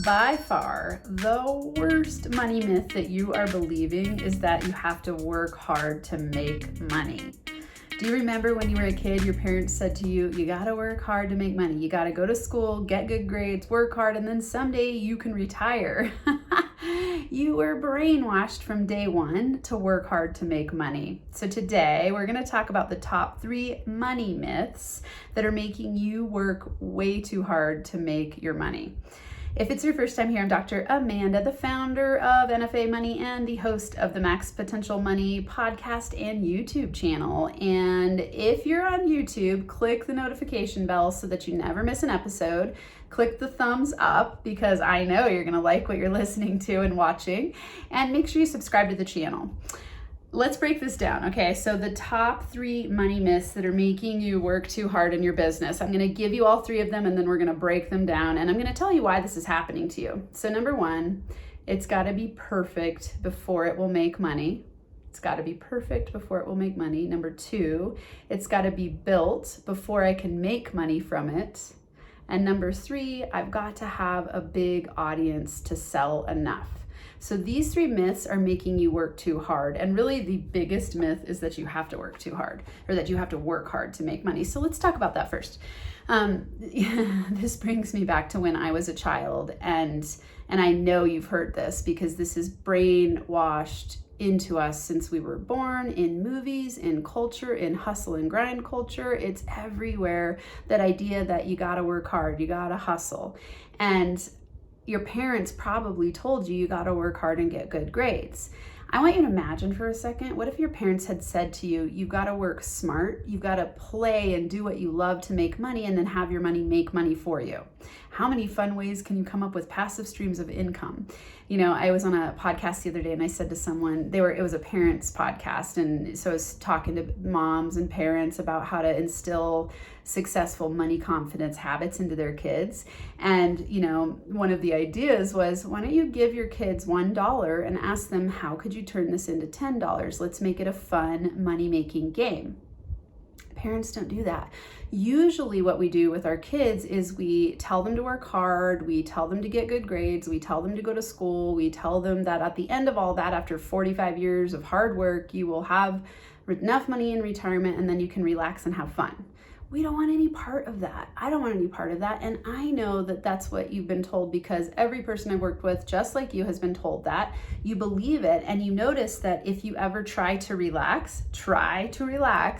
By far, the worst money myth that you are believing is that you have to work hard to make money. Do you remember when you were a kid, your parents said to you, you gotta work hard to make money. You gotta go to school, get good grades, work hard, and then someday you can retire. You were brainwashed from day one to work hard to make money. So today we're gonna talk about the top 3 money myths that are making you work way too hard to make your money. If it's your first time here, I'm Dr. Amanda, the founder of NFA Money and the host of the Max Potential Money podcast and YouTube channel. And if you're on YouTube, click the notification bell so that you never miss an episode. Click the thumbs up because I know you're going to like what you're listening to and watching. And make sure you subscribe to the channel. Let's break this down. Okay, so the top 3 money myths that are making you work too hard in your business. I'm going to give you all 3 of them and then we're going to break them down and I'm going to tell you why this is happening to you. So number 1, it's got to be perfect before it will make money. It's got to be perfect before it will make money. Number 2, it's got to be built before I can make money from it. And number 3, I've got to have a big audience to sell enough. So these 3 myths are making you work too hard. And really the biggest myth is that you have to work too hard or that you have to work hard to make money. So let's talk about that first. This brings me back to when I was a child and I know you've heard this because this is brainwashed into us since we were born, in movies, in culture, in hustle and grind culture. It's everywhere, that idea that you gotta work hard, you gotta hustle. And your parents probably told you gotta work hard and get good grades. I want you to imagine for a second, what if your parents had said to you, you gotta work smart, you gotta play and do what you love to make money and then have your money make money for you. How many fun ways can you come up with passive streams of income? You know, I was on a podcast the other day and I said to someone, it was a parents podcast. And so I was talking to moms and parents about how to instill successful money confidence habits into their kids. And, you know, one of the ideas was, why don't you give your kids $1 and ask them, how could you turn this into $10? Let's make it a fun money-making game. Parents don't do that. Usually what we do with our kids is we tell them to work hard, we tell them to get good grades, we tell them to go to school, we tell them that at the end of all that, after 45 years of hard work, you will have enough money in retirement and then you can relax and have fun. We don't want any part of that. I don't want any part of that. And I know that that's what you've been told because every person I've worked with, just like you, has been told that. You believe it. And you notice that if you ever try to relax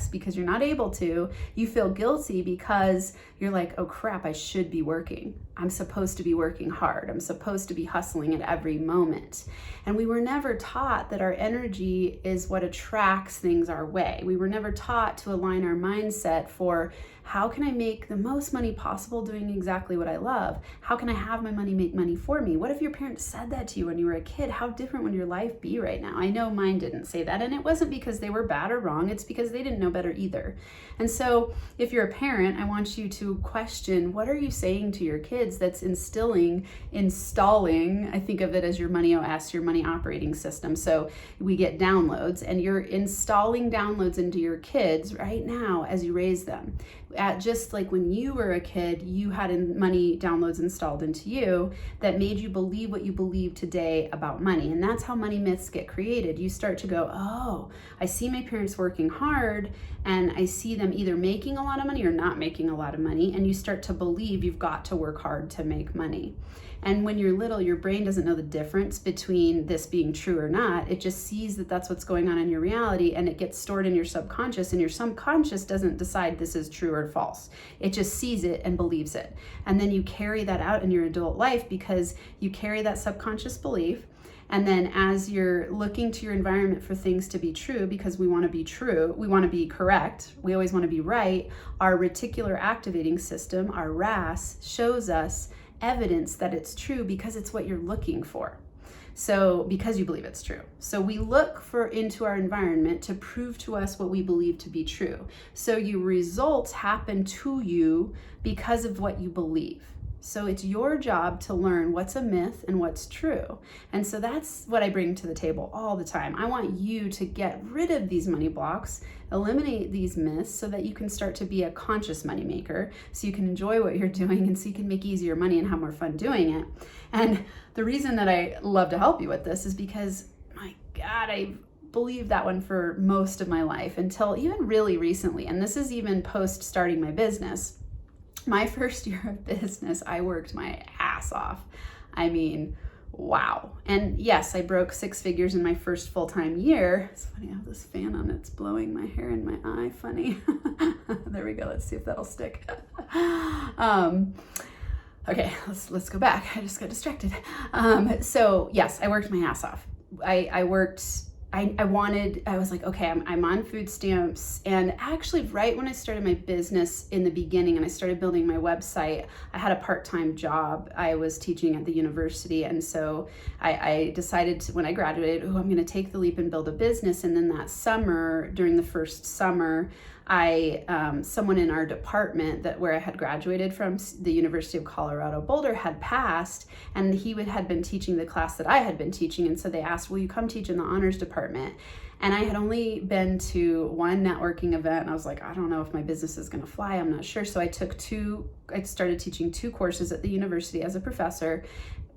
because you're not able to, you feel guilty because you're like, oh crap, I should be working. I'm supposed to be working hard. I'm supposed to be hustling at every moment. And we were never taught that our energy is what attracts things our way. We were never taught to align our mindset for how can I make the most money possible doing exactly what I love? How can I have my money make money for me? What if your parents said that to you when you were a kid? How different would your life be right now? I know mine didn't say that, and it wasn't because they were bad or wrong. It's because they didn't know better either. And so if you're a parent, I want you to question, what are you saying to your kids that's installing, I think of it as your money OS, your money operating system. So we get downloads and you're installing downloads into your kids right now as you raise them. Just like when you were a kid, you had money downloads installed into you that made you believe what you believe today about money. And that's how money myths get created. You start to go, oh, I see my parents working hard and I see them either making a lot of money or not making a lot of money. And you start to believe you've got to work hard to make money. And when you're little, your brain doesn't know the difference between this being true or not. It just sees that that's what's going on in your reality and it gets stored in your subconscious, and your subconscious doesn't decide this is true or false. It just sees it and believes it. And then you carry that out in your adult life because you carry that subconscious belief. And then as you're looking to your environment for things to be true, because we want to be true, we want to be correct, we always want to be right, our reticular activating system, our RAS, shows us evidence that it's true because it's what you're looking for. So because you believe it's true. So we look into our environment to prove to us what we believe to be true. So your results happen to you because of what you believe. So it's your job to learn what's a myth and what's true. And so that's what I bring to the table all the time. I want you to get rid of these money blocks, eliminate these myths so that you can start to be a conscious money maker, so you can enjoy what you're doing and so you can make easier money and have more fun doing it. And the reason that I love to help you with this is because, my God, I believed that one for most of my life until even really recently. And this is even post starting my business. My first year of business, I worked my ass off. I mean, wow. And yes, I broke 6 figures in my first full-time year. It's funny, I have this fan on, it's blowing my hair in my eye, funny. There we go, let's see if that'll stick. Okay, let's go back. I just got distracted. So yes, I worked my ass off. I was like, okay, I'm on food stamps. And actually right when I started my business in the beginning and I started building my website, I had a part-time job. I was teaching at the university. And so I decided when I graduated, I'm going to take the leap and build a business. And then that summer, during the first summer, someone in our department where I had graduated from the University of Colorado Boulder had passed, and he had been teaching the class that I had been teaching. And so they asked, will you come teach in the honors department? And I had only been to one networking event, and I was like, I don't know if my business is going to fly. I'm not sure. So I started teaching 2 courses at the university as a professor.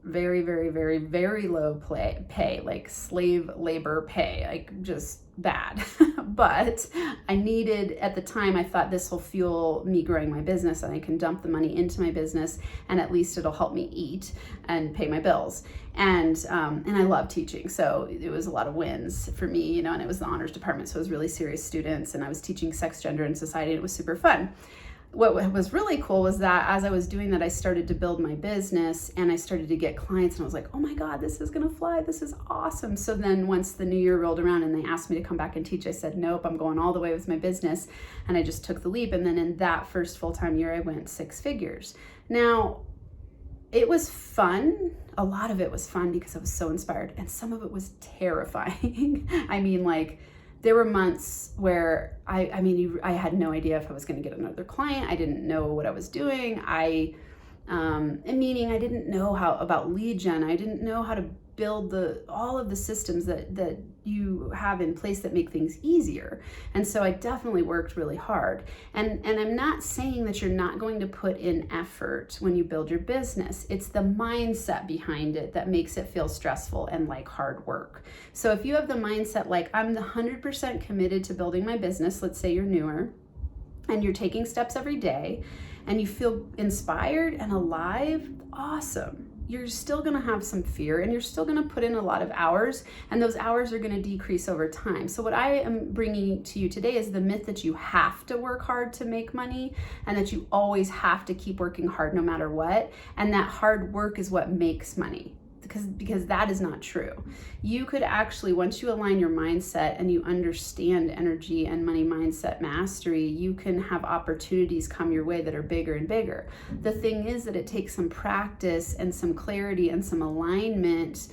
Very, very, very, very low pay, like slave labor pay, like just bad. But I needed, at the time, I thought this will fuel me growing my business and I can dump the money into my business and at least it'll help me eat and pay my bills. And I love teaching. So it was a lot of wins for me, and it was the honors department. So it was really serious students, and I was teaching sex, gender, and society. And it was super fun. What was really cool was that as I was doing that, I started to build my business and I started to get clients, and I was like, oh my God, this is gonna fly. This is awesome. So then once the new year rolled around and they asked me to come back and teach, I said, nope, I'm going all the way with my business. And I just took the leap. And then in that first full-time year, I went 6 figures. Now, it was fun. A lot of it was fun because I was so inspired, and some of it was terrifying. I mean, like, there were months where I had no idea if I was going to get another client. I didn't know what I was doing. Meaning I didn't know about lead gen. I didn't know how to build all of the systems that you have in place that make things easier. And so I definitely worked really hard. And I'm not saying that you're not going to put in effort when you build your business. It's the mindset behind it that makes it feel stressful and like hard work. So if you have the mindset like, I'm 100% committed to building my business, let's say you're newer and you're taking steps every day and you feel inspired and alive, awesome. You're still going to have some fear and you're still going to put in a lot of hours, and those hours are going to decrease over time. So what I am bringing to you today is the myth that you have to work hard to make money and that you always have to keep working hard no matter what, and that hard work is what makes money. Because that is not true. You could actually, once you align your mindset and you understand energy and money mindset mastery, you can have opportunities come your way that are bigger and bigger. The thing is that it takes some practice and some clarity and some alignment,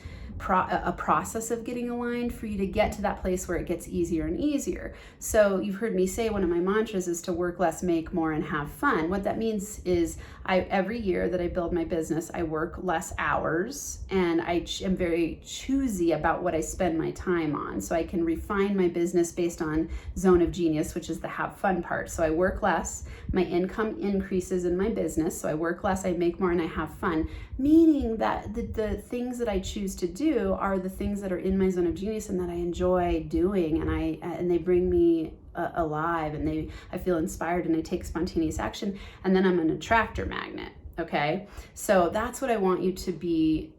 a process of getting aligned for you to get to that place where it gets easier and easier. So you've heard me say one of my mantras is to work less, make more, and have fun. What that means is every year that I build my business, I work less hours, and I am very choosy about what I spend my time on. So I can refine my business based on zone of genius, which is the have fun part. So I work less, my income increases in my business. So I work less, I make more, and I have fun. Meaning that the things that I choose to do are the things that are in my zone of genius and that I enjoy doing, and they bring me alive, and I feel inspired, and I take spontaneous action, and then I'm an attractor magnet. Okay, so that's what I want you to be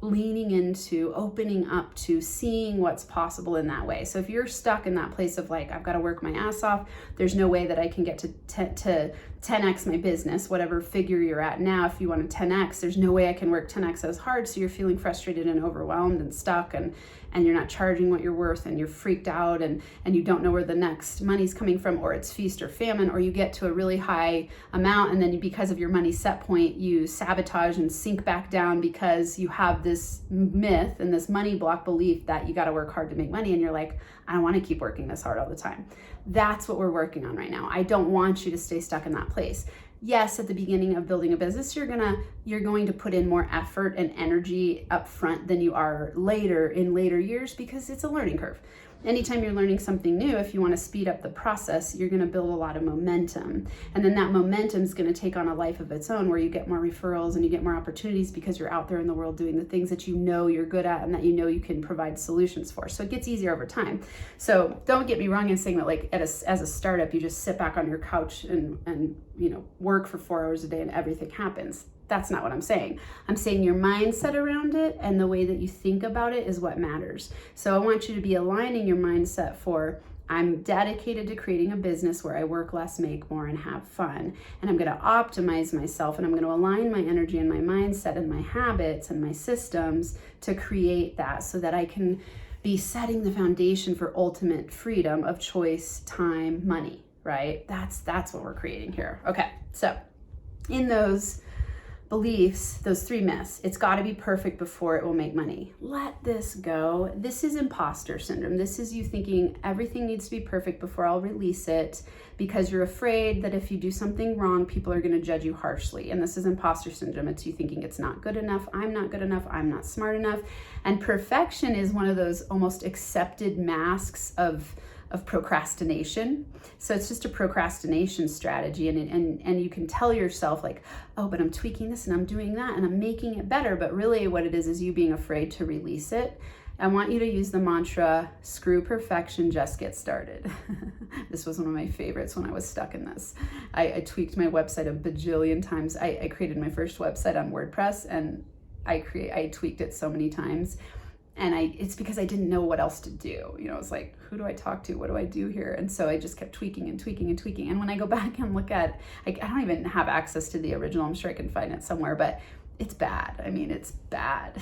leaning into, opening up to, seeing what's possible in that way. So if you're stuck in that place of like, I've got to work my ass off, there's no way that I can get to 10x my business, whatever figure you're at now. If you want to 10x, there's no way I can work 10x as hard. So you're feeling frustrated and overwhelmed and stuck, and you're not charging what you're worth, and you're freaked out, and you don't know where the next money's coming from, or it's feast or famine, or you get to a really high amount, and then because of your money set point, you sabotage and sink back down because you have this myth and this money block belief that you got to work hard to make money, and you're like, I don't want to keep working this hard all the time. That's what we're working on right now. I don't want you to stay stuck in that place. yes, at the beginning of building a business, you're going to put in more effort and energy up front than you are later in later years, because it's a learning curve. Anytime you're learning something new, if you want to speed up the process, you're going to build a lot of momentum. And then that momentum is going to take on a life of its own, where you get more referrals and you get more opportunities because you're out there in the world doing the things that you know you're good at and that you know you can provide solutions for. So it gets easier over time. So don't get me wrong in saying that, like, as a startup, you just sit back on your couch and work for 4 hours a day and everything happens. That's not what I'm saying. I'm saying your mindset around it and the way that you think about it is what matters. So I want you to be aligning your mindset for, I'm dedicated to creating a business where I work less, make more, and have fun. And I'm going to optimize myself, and I'm going to align my energy and my mindset and my habits and my systems to create that, so that I can be setting the foundation for ultimate freedom of choice, time, money, right? That's what we're creating here. Okay, so in those beliefs, those 3 myths, it's got to be perfect before it will make money. Let this go. This is imposter syndrome. This is you thinking everything needs to be perfect before I'll release it, because you're afraid that if you do something wrong, people are going to judge you harshly. And this is imposter syndrome. It's you thinking it's not good enough, I'm not good enough, I'm not smart enough. And perfection is one of those almost accepted masks of procrastination. So it's just a procrastination strategy, and you can tell yourself, like, oh, but I'm tweaking this and I'm doing that and I'm making it better. But really what it is you being afraid to release it. I want you to use the mantra, screw perfection, just get started. This was one of my favorites when I was stuck in this. I tweaked my website a bajillion times. I created my first website on WordPress, and I tweaked it so many times. And it's because I didn't know what else to do. It's like, who do I talk to? What do I do here? And so I just kept tweaking and tweaking and tweaking. And when I go back and look at, I don't even have access to the original. I'm sure I can find it somewhere, but it's bad. I mean, it's bad.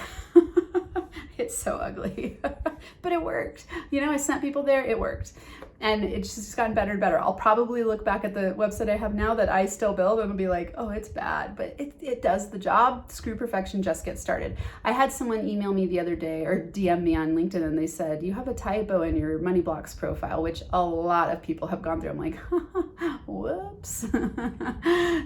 It's so ugly, but it worked. I sent people there, it worked. And it's just gotten better and better. I'll probably look back at the website I have now that I still build and I'll be like, oh, it's bad, but it does the job. Screw perfection, just get started. I had someone email me the other day or DM me on LinkedIn, and they said, you have a typo in your Money Blocks profile, which a lot of people have gone through. I'm like, whoops.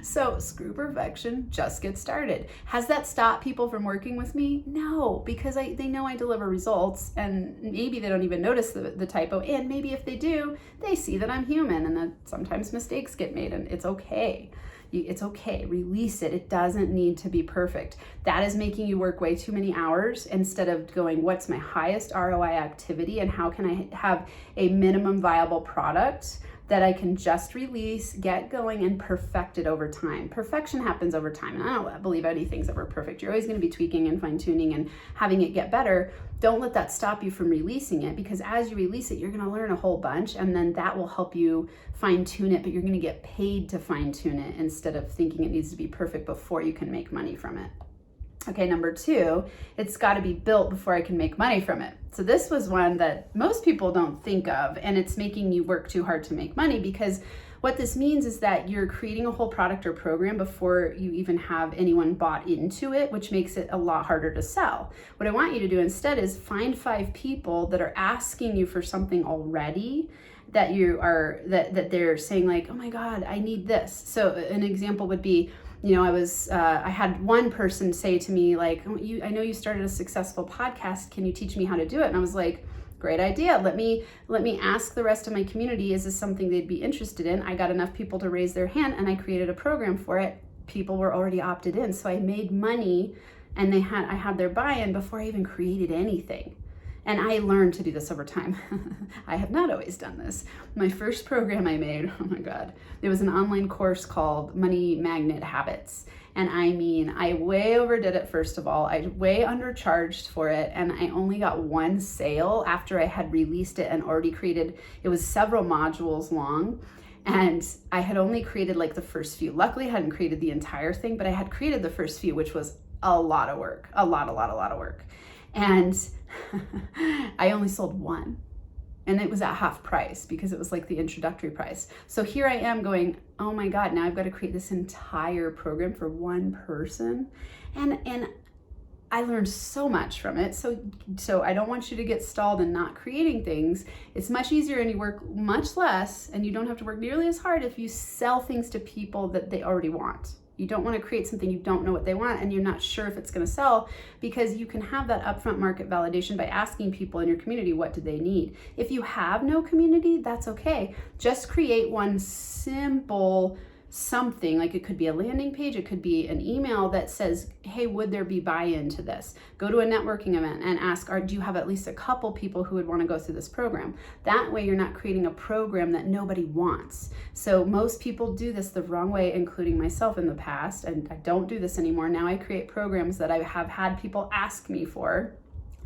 So screw perfection, just get started. Has that stopped people from working with me? No, because they know I deliver results, and maybe they don't even notice the typo. And maybe if they do, they see that I'm human and that sometimes mistakes get made, and it's okay. It's okay. Release it. It doesn't need to be perfect. That is making you work way too many hours instead of going, what's my highest ROI activity and how can I have a minimum viable product that I can just release, get going, and perfect it over time. Perfection happens over time, and I don't believe anything's ever perfect. You're always going to be tweaking and fine-tuning and having it get better. Don't let that stop you from releasing it, because as you release it, you're going to learn a whole bunch, and then that will help you fine-tune it, but you're going to get paid to fine-tune it instead of thinking it needs to be perfect before you can make money from it. Okay, number 2, it's got to be built before I can make money from it. So this was one that most people don't think of, and it's making you work too hard to make money, because what this means is that you're creating a whole product or program before you even have anyone bought into it, which makes it a lot harder to sell. What I want you to do instead is find 5 people that are asking you for something already, that that they're saying like, oh my God, I need this. So an example would be, I had one person say to me like, I know you started a successful podcast. Can you teach me how to do it? And I was like, great idea. Let me ask the rest of my community, is this something they'd be interested in? I got enough people to raise their hand, and I created a program for it. People were already opted in. So I made money, and I had their buy-in before I even created anything. And I learned to do this over time. I have not always done this. My first program I made, oh my God, it was an online course called Money Magnet Habits. And I mean, I way overdid it, first of all. I way undercharged for it, and I only got 1 sale after I had released it and already created, it was several modules long. And I had only created like the first few. Luckily, I hadn't created the entire thing, but I had created the first few, which was a lot of work, a lot of work. And I only sold 1, and it was at half price because it was like the introductory price. So here I am going, oh my God, now I've got to create this entire program for 1 person. And I learned so much from it. So I don't want you to get stalled in not creating things. It's much easier and you work much less and you don't have to work nearly as hard if you sell things to people that they already want. You don't want to create something you don't know what they want and you're not sure if it's going to sell, because you can have that upfront market validation by asking people in your community, what do they need? If you have no community, that's okay. Just create one simple something, like it could be a landing page, it could be an email that says, hey, would there be buy-in to this? Go to a networking event and ask, do you have at least a couple people who would want to go through this program? That way you're not creating a program that nobody wants. So most people do this the wrong way, including myself in the past, and I don't do this anymore. Now I create programs that I have had people ask me for.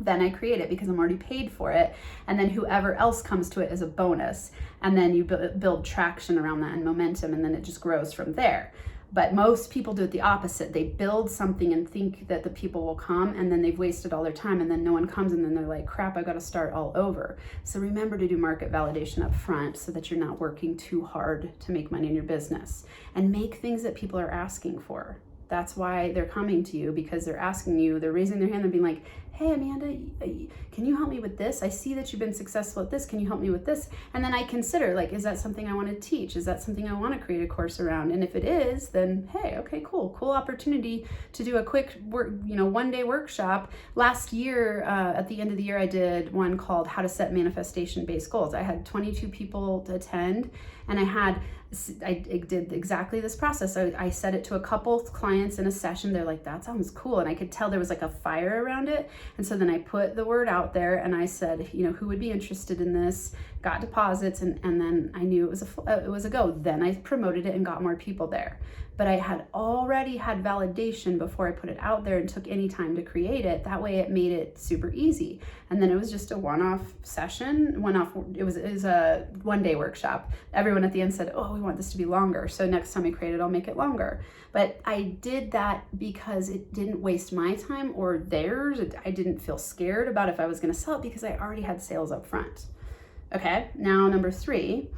Then I create it because I'm already paid for it. And then whoever else comes to it is a bonus. And then you build traction around that and momentum, and then it just grows from there. But most people do it the opposite. They build something and think that the people will come, and then they've wasted all their time, and then no one comes, and then they're like, crap, I got to start all over. So remember to do market validation up front so that you're not working too hard to make money in your business. And make things that people are asking for. That's why they're coming to you, because they're asking you, they're raising their hand and being like, hey, Amanda, can you help me with this? I see that you've been successful at this. Can you help me with this? And then I consider, like, is that something I want to teach? Is that something I want to create a course around? And if it is, then hey, okay, cool opportunity to do a quick one-day workshop. Last year, at the end of the year, I did one called How to Set Manifestation-Based Goals. I had 22 people to attend, and I did exactly this process. I said it to a couple of clients in a session. They're like, that sounds cool. And I could tell there was like a fire around it. And so then I put the word out there and I said, who would be interested in this? Got deposits. And then I knew it was a go. Then I promoted it and got more people there. But I had already had validation before I put it out there and took any time to create it. That way it made it super easy. And then it was just a one-off session, it was a one-day workshop. Everyone at the end said, oh, we want this to be longer. So next time I create it, I'll make it longer. But I did that because it didn't waste my time or theirs. I didn't feel scared about if I was gonna sell it because I already had sales up front. Okay, now number 3,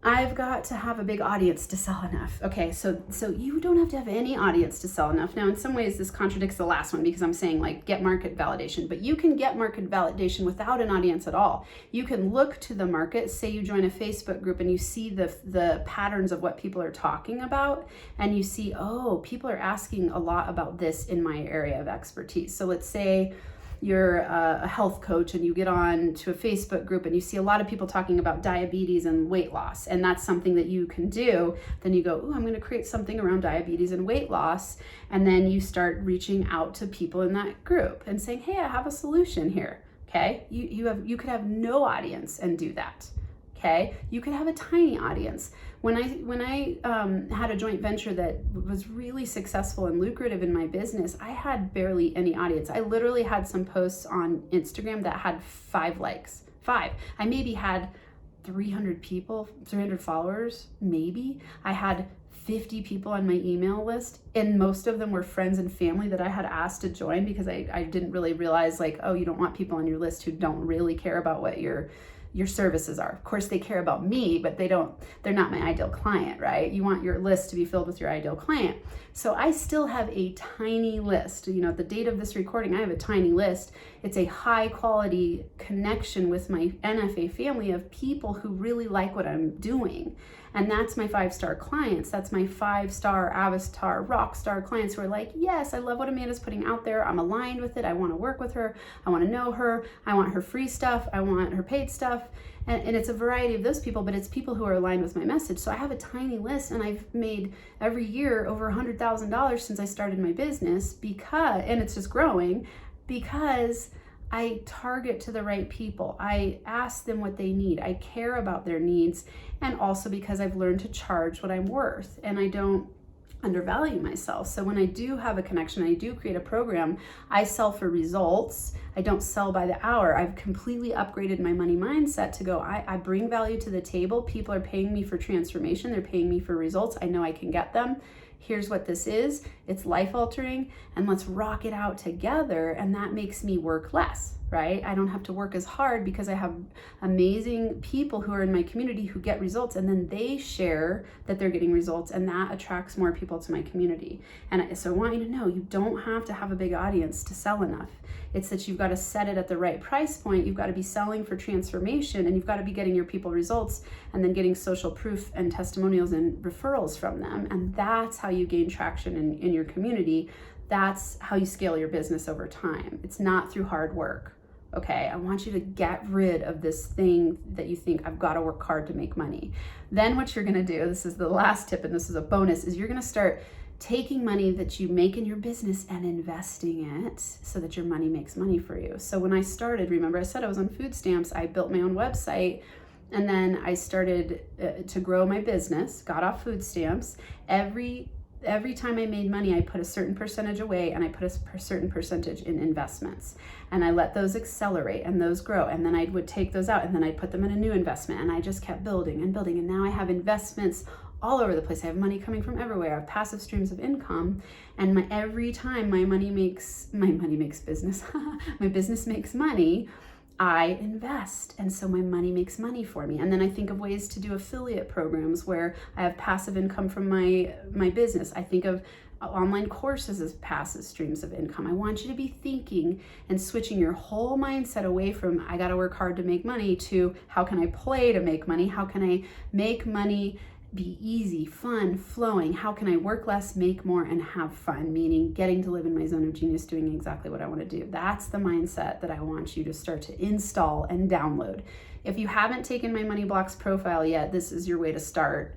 I've got to have a big audience to sell enough. Okay, so you don't have to have any audience to sell enough. Now, in some ways, this contradicts the last one because I'm saying like get market validation, but you can get market validation without an audience at all. You can look to the market, say you join a Facebook group and you see the patterns of what people are talking about, and you see, oh, people are asking a lot about this in my area of expertise. So let's say you're a health coach and you get on to a Facebook group and you see a lot of people talking about diabetes and weight loss, and that's something that you can do. Then you go, oh, I'm going to create something around diabetes and weight loss. And then you start reaching out to people in that group and saying, hey, I have a solution here. Okay. You could have no audience and do that. Okay. You could have a tiny audience. When I had a joint venture that was really successful and lucrative in my business, I had barely any audience. I literally had some posts on Instagram that had 5 likes. 5. I maybe had 300 people, 300 followers, maybe. I had 50 people on my email list, and most of them were friends and family that I had asked to join because I didn't really realize, like, oh, you don't want people on your list who don't really care about what your services are. Of course, they care about me, but they're not my ideal client, right? You want your list to be filled with your ideal client. So I still have a tiny list. At the date of this recording, I have a tiny list. It's a high quality connection with my NFA family of people who really like what I'm doing. And that's my 5-star clients. That's my 5-star Avatar Rockstar clients who are like, yes, I love what Amanda's putting out there. I'm aligned with it. I want to work with her. I want to know her. I want her free stuff. I want her paid stuff. And it's a variety of those people, but it's people who are aligned with my message. So I have a tiny list, and I've made every year over $100,000 since I started my business and it's just growing because I target to the right people. I ask them what they need. I care about their needs. And also because I've learned to charge what I'm worth, and I don't undervalue myself. So when I do have a connection, I do create a program, I sell for results. I don't sell by the hour. I've completely upgraded my money mindset to go, I bring value to the table. People are paying me for transformation. They're paying me for results. I know I can get them. Here's what this is. It's life altering, and let's rock it out together. And that makes me work less. right? I don't have to work as hard because I have amazing people who are in my community who get results, and then they share that they're getting results, and that attracts more people to my community. And so I want you to know, you don't have to have a big audience to sell enough. It's that you've got to set it at the right price point. You've got to be selling for transformation, and you've got to be getting your people results and then getting social proof and testimonials and referrals from them. And that's how you gain traction in your community. That's how you scale your business over time. It's not through hard work. Okay, I want you to get rid of this thing that you think, I've got to work hard to make money. Then what you're gonna do, this is the last tip and this is a bonus, is you're gonna start taking money that you make in your business and investing it so that your money makes money for you. So when I started, remember I said I was on food stamps, I built my own website, and then I started to grow my business, got off food stamps. Every time I made money, I put a certain percentage away and I put a certain percentage in investments. And I let those accelerate and those grow. And then I would take those out and then I'd put them in a new investment. And I just kept building and building. And now I have investments all over the place. I have money coming from everywhere. I have passive streams of income. And every time my business makes money, I invest. And so my money makes money for me. And then I think of ways to do affiliate programs where I have passive income from my business. I think of online courses as passive streams of income. I want you to be thinking and switching your whole mindset away from I got to work hard to make money to how can I play to make money? How can I make money be easy, fun, flowing? How can I work less, make more, and have fun? Meaning getting to live in my zone of genius, doing exactly what I want to do. That's the mindset that I want you to start to install and download. If you haven't taken my Money Blocks profile yet, this is your way to start.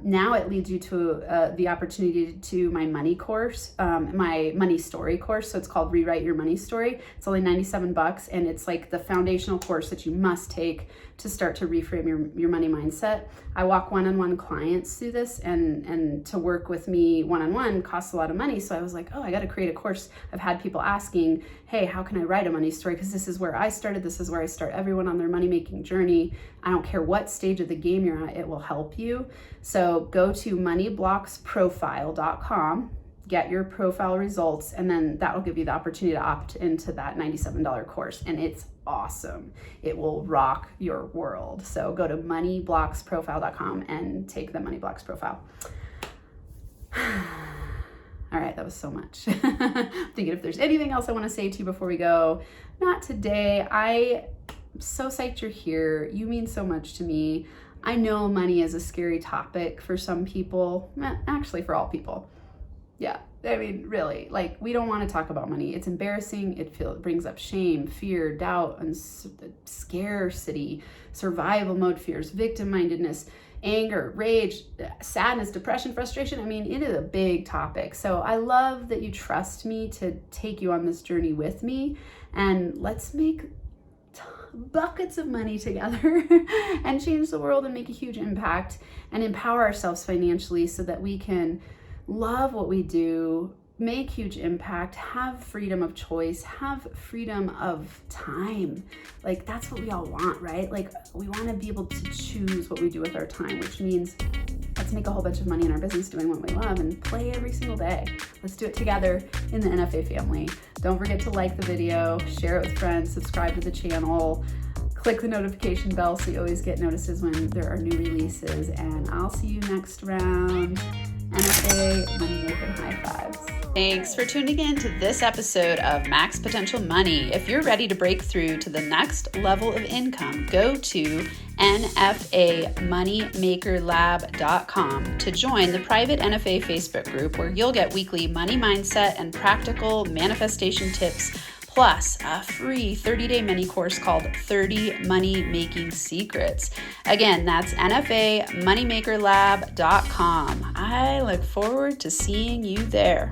Now it leads you to the opportunity to my money course, my money story course. So it's called Rewrite Your Money Story. It's only $97, and it's like the foundational course that you must take to start to reframe your money mindset. I walk one-on-one clients through this, and to work with me one-on-one costs a lot of money. So I was like, oh, I got to create a course. I've had people asking, hey, how can I write a money story? Because this is where I started. This is where I start everyone on their money-making journey. I don't care what stage of the game you're at, it will help you. So go to moneyblocksprofile.com, get your profile results, and then that will give you the opportunity to opt into that $97 course. And it's awesome. It will rock your world. So go to moneyblocksprofile.com and take the Money Blocks profile. All right, that was so much. Thinking if there's anything else I want to say to you before we go. Not today. I'm so psyched you're here. You mean so much to me. I know money is a scary topic for some people, actually for all people. Yeah, I mean, really, like, we don't want to talk about money. It's embarrassing. It brings up shame, fear, doubt, and scarcity, survival mode fears, victim-mindedness, anger, rage, sadness, depression, frustration. I mean, it is a big topic. So I love that you trust me to take you on this journey with me, and let's make buckets of money together and change the world and make a huge impact and empower ourselves financially so that we can love what we do, make huge impact, have freedom of choice, have freedom of time. Like, that's what we all want, right? Like, we want to be able to choose what we do with our time, which means let's make a whole bunch of money in our business doing what we love and play every single day. Let's do it together in the NFA family. Don't forget to like the video, share it with friends, subscribe to the channel, click the notification bell so you always get notices when there are new releases, and I'll see you next round. NFA Money Making High Fives. Thanks for tuning in to this episode of Max Potential Money. If you're ready to break through to the next level of income, go to nfamoneymakerlab.com to join the private NFA Facebook group where you'll get weekly money mindset and practical manifestation tips, plus a free 30-day mini course called 30 Money Making Secrets. Again, that's nfamoneymakerlab.com. I look forward to seeing you there.